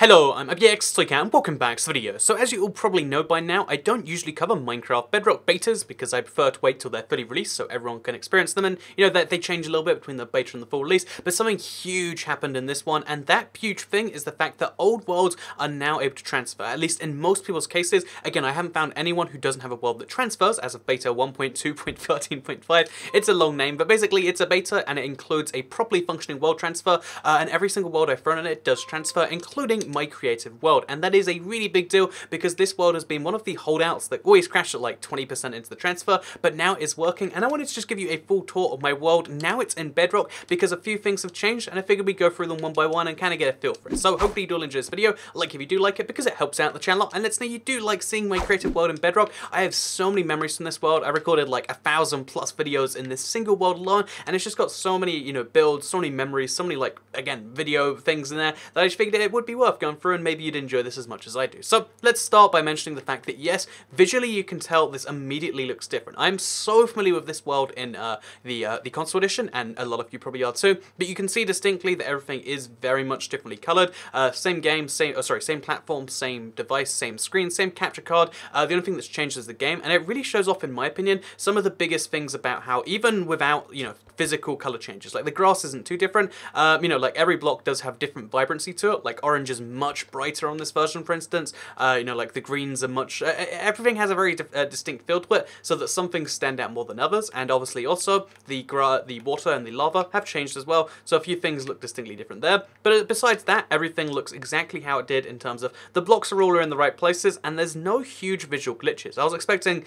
Hello, I'm AbYX and welcome back to the video. So as you all probably know by now, I don't usually cover Minecraft Bedrock betas because I prefer to wait till they're fully released so everyone can experience them, and you know that they change a little bit between the beta and the full release, but something huge happened in this one, and that huge thing is the fact that old worlds are now able to transfer, at least in most people's cases. Again, I haven't found anyone who doesn't have a world that transfers as of beta 1.2.13.5. It's a long name, but basically it's a beta and it includes a properly functioning world transfer, and every single world I've thrown in it does transfer, including my creative world, and that is a really big deal because this world has been one of the holdouts that always crashed at like 20% into the transfer, but now it's working, and I wanted to just give you a full tour of my world. Now it's in Bedrock because a few things have changed, and I figured we'd go through them one by one and kind of get a feel for it. So hopefully you do enjoy this video, like if you do like it because it helps out the channel, and let's know you do like seeing my creative world in Bedrock. I have so many memories from this world. I recorded like 1,000+ videos in this single world alone, and it's just got so many, you know, builds, so many memories, so many like, again, video things in there that I just figured it would be worth going through, and maybe you'd enjoy this as much as I do. So let's start by mentioning the fact that yes, visually you can tell this immediately looks different. I'm so familiar with this world in the console edition, and a lot of you probably are too, but you can see distinctly that everything is very much differently colored. Same game, same platform, same device, same screen, same capture card. The only thing that's changed is the game, and it really shows off, in my opinion, some of the biggest things about how even without, you know, physical color changes, like the grass isn't too different. You know, like every block does have different vibrancy to it. Like orange is much brighter on this version, for instance. You know, like the greens are much, everything has a very distinct feel to it, so that some things stand out more than others, and obviously also the water and the lava have changed as well, so a few things look distinctly different there. But besides that, everything looks exactly how it did in terms of the blocks are all in the right places, and there's no huge visual glitches. I was expecting,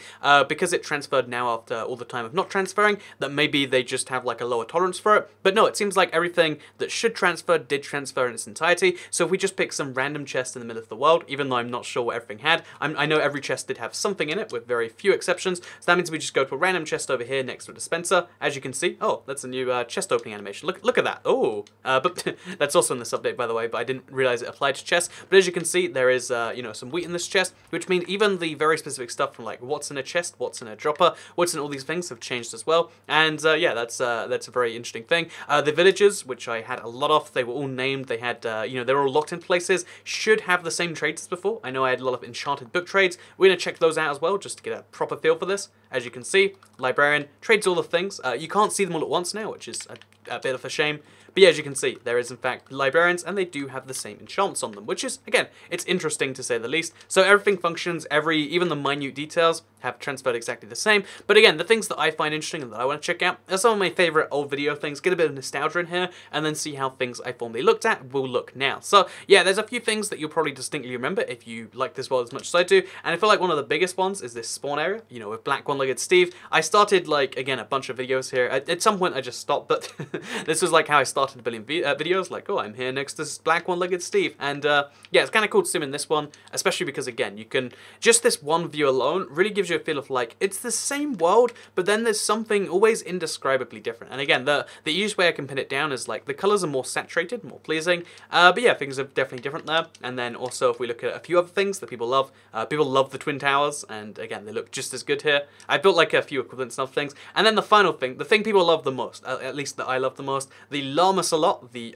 because it transferred now after all the time of not transferring, that maybe they just have like a lower tolerance for it, but no, it seems like everything that should transfer did transfer in its entirety. So if we just pick some random chest in the middle of the world, even though I'm not sure what everything had, I know every chest did have something in it with very few exceptions, so that means we just go to a random chest over here next to a dispenser. As you can see, oh, that's a new chest opening animation. Look at that. Oh, but that's also in this update, by the way, but I didn't realize it applied to chests. But as you can see, there is you know, some wheat in this chest, which means even the very specific stuff from like what's in a chest, what's in a dropper, what's in all these things have changed as well. And yeah, that's a very interesting thing. The villagers, which I had a lot of, they were all named. They had you know, they were all locked in places, should have the same trades as before. I know I had a lot of enchanted book trades. We're gonna check those out as well just to get a proper feel for this. As you can see, librarian trades all the things. You can't see them all at once now, which is a bit of a shame. But yeah, as you can see, there is in fact librarians, and they do have the same enchantments on them, which is, again, it's interesting to say the least. So everything functions, even the minute details have transferred exactly the same. But again, the things that I find interesting and that I want to check out are some of my favorite old video things, get a bit of nostalgia in here, and then see how things I formerly looked at will look now. So yeah, there's a few things that you'll probably distinctly remember if you like this world as much as I do, and I feel like one of the biggest ones is this spawn area, you know, with Black One-Legged Steve. I started, like, again, a bunch of videos here. At some point I just stopped, but this was like how I started a billion videos, like, oh, I'm here next to this Black One-Legged Steve, and yeah, it's kind of cool to see him in this one, especially because, again, you can, just this one view alone really gives you a feel of, like, it's the same world, but then there's something always indescribably different. And again, the easiest way I can pin it down is, like, the colors are more saturated, more pleasing, but yeah, things are definitely different there. And then also, if we look at a few other things that people love the Twin Towers, and again, they look just as good here. I built, like, a few equivalents of things. And then the final thing, the thing people love the most, at least that I love the most, the Llama-Salot, the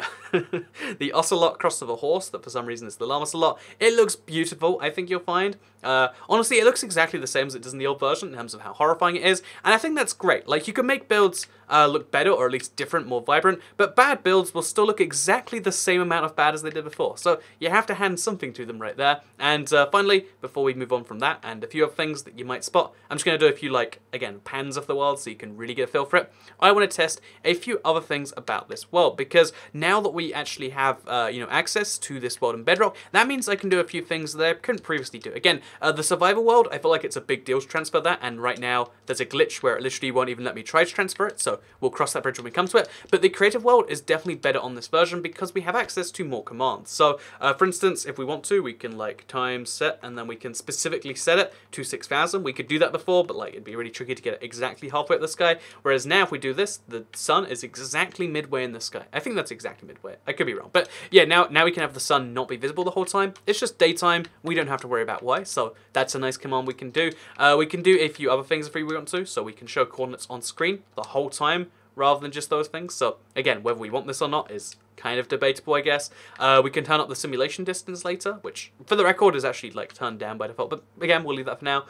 the Ocelot crossed with a horse, that for some reason is the Llama-Salot. It looks beautiful, I think you'll find. Honestly, it looks exactly the same as it does in the old version in terms of how horrifying it is, and I think that's great. Like, you can make builds look better, or at least different, more vibrant, but bad builds will still look exactly the same amount of bad as they did before, so you have to hand something to them right there. And finally, before we move on from that, and a few other things that you might spot, I'm just going to do a few, like, again, pans of the world so you can really get a feel for it. I want to test a few other things about this world, because now that we actually have, you know, access to this world in Bedrock, that means I can do a few things that I couldn't previously do. Again, the survival world, I feel like it's a big deal to transfer that, and right now there's a glitch where it literally won't even let me try to transfer it, so we'll cross that bridge when we come to it. But the creative world is definitely better on this version because we have access to more commands. So, for instance, if we want to, we can, like, time set, and then we can specifically set it to 6,000. We could do that before, but, like, it'd be really tricky to get it exactly halfway up the sky. Whereas now, if we do this, the sun is exactly midway in the sky. I think that's exactly midway. I could be wrong. But yeah, now we can have the sun not be visible the whole time. It's just daytime. We don't have to worry about why. So that's a nice command we can do. We can do a few other things if we want to. So we can show coordinates on screen the whole time, rather than just those things. So again, whether we want this or not is kind of debatable, I guess. We can turn up the simulation distance later, which, for the record, is actually like turned down by default. But again, we'll leave that for now.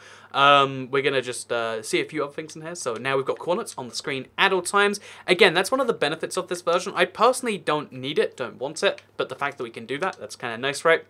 We're gonna just see a few other things in here. So now we've got coordinates on the screen at all times. Again, that's one of the benefits of this version. I personally don't need it, don't want it, but the fact that we can do that, that's kind of nice, right?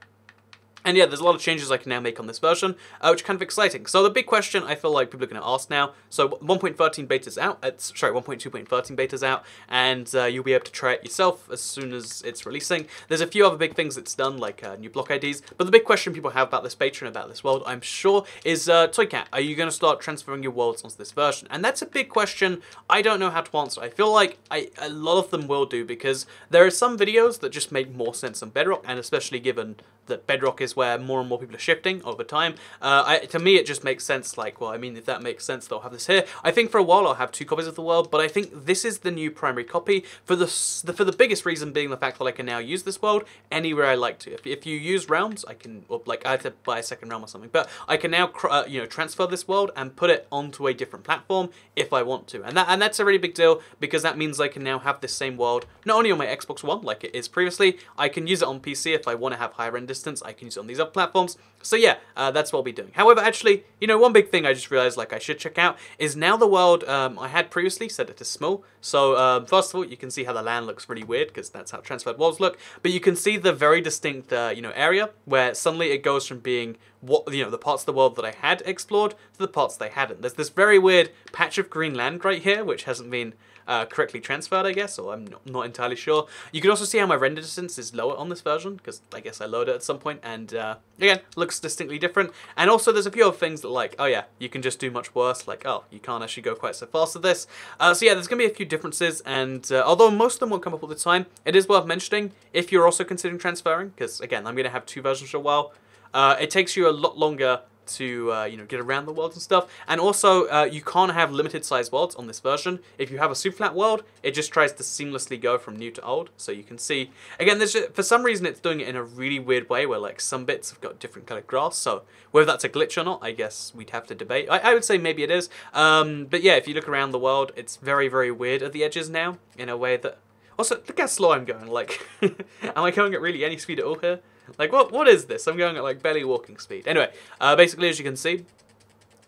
And yeah, there's a lot of changes I can now make on this version, which is kind of exciting. So the big question I feel like people are going to ask now, so 1.13 beta's out, 1.2.13 beta's out, and you'll be able to try it yourself as soon as it's releasing. There's a few other big things it's done, like new block IDs, but the big question people have about this beta and about this world, I'm sure, is Toycat, are you going to start transferring your worlds onto this version? And that's a big question I don't know how to answer. I feel like a lot of them will do, because there are some videos that just make more sense on Bedrock, and especially given that Bedrock is where more and more people are shifting over time. To me, it just makes sense, like, well, I mean, if that makes sense, they'll have this here. I think for a while I'll have 2 copies of the world, but I think this is the new primary copy for the biggest reason being the fact that I can now use this world anywhere I like to. If you use realms, I can, or like I have to buy a second realm or something, but I can now you know, transfer this world and put it onto a different platform if I want to, and that's a really big deal, because that means I can now have this same world not only on my Xbox One like it is previously, I can use it on PC if I want to have higher render distance. I can use it on these other platforms. So yeah, that's what I'll be doing. However, actually, you know, one big thing I just realized like I should check out is now the world I had previously set it to small. So first of all, you can see how the land looks really weird, because that's how transferred worlds look. But you can see the very distinct you know, area where suddenly it goes from being what, you know, the parts of the world that I had explored to the parts they hadn't. There's this very weird patch of green land right here, which hasn't been correctly transferred, I guess, or I'm not entirely sure. You can also see how my render distance is lower on this version, because I guess I lowered it at some point, and again, looks distinctly different. And also there's a few other things that, like, oh yeah, you can just do much worse, like, oh, you can't actually go quite so fast with this. So yeah, there's going to be a few differences, and although most of them won't come up all the time, it is worth mentioning if you're also considering transferring, because again, I'm going to have 2 versions for a while. It takes you a lot longer to you know, get around the world and stuff, and also you can't have limited size worlds on this version. If you have a super flat world, it just tries to seamlessly go from new to old. So you can see again, there's just, for some reason it's doing it in a really weird way where like some bits have got different colored grass, so whether that's a glitch or not, I guess we'd have to debate. I would say maybe it is, but yeah, if you look around the world, it's very, very weird at the edges now in a way that, also look how slow I'm going, like am I going at really any speed at all here? Like, what is this? I'm going at like barely walking speed. Anyway, basically, as you can see,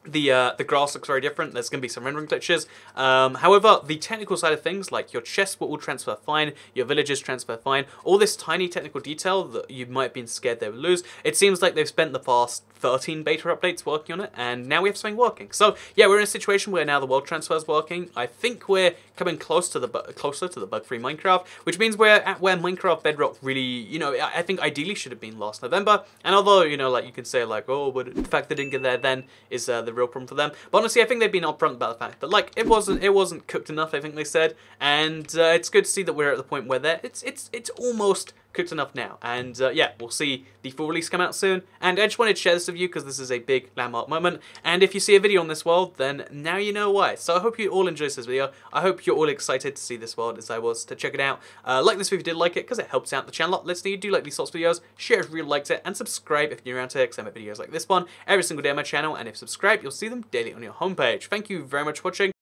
the grass looks very different. There's going to be some rendering glitches. However, the technical side of things, like your chests will all transfer fine, your villages transfer fine, all this tiny technical detail that you might have been scared they would lose, it seems like they've spent the past 13 beta updates working on it, and now we have something working. So yeah, we're in a situation where now the world transfer is working. I think we're coming closer to the bug-free Minecraft, which means we're at where Minecraft Bedrock really, you know, I think ideally should have been last November. And although, you know, like you can say like, oh, but the fact they didn't get there then is the real problem for them. But honestly, I think they've been upfront about the fact that like it wasn't cooked enough, I think they said, and it's good to see that we're at the point where it's almost cooked enough now. And yeah, we'll see the full release come out soon. And I just wanted to share this with you because this is a big landmark moment. And if you see a video on this world, then now you know why. So I hope you all enjoyed this video. I hope you're all excited to see this world as I was to check it out. Like this video if you did like it, because it helps out the channel a lot. Let's know you do like these sorts of videos. Share if you really liked it, and subscribe if you're around here, because I make videos like this one every single day on my channel. And if you subscribe, you'll see them daily on your homepage. Thank you very much for watching.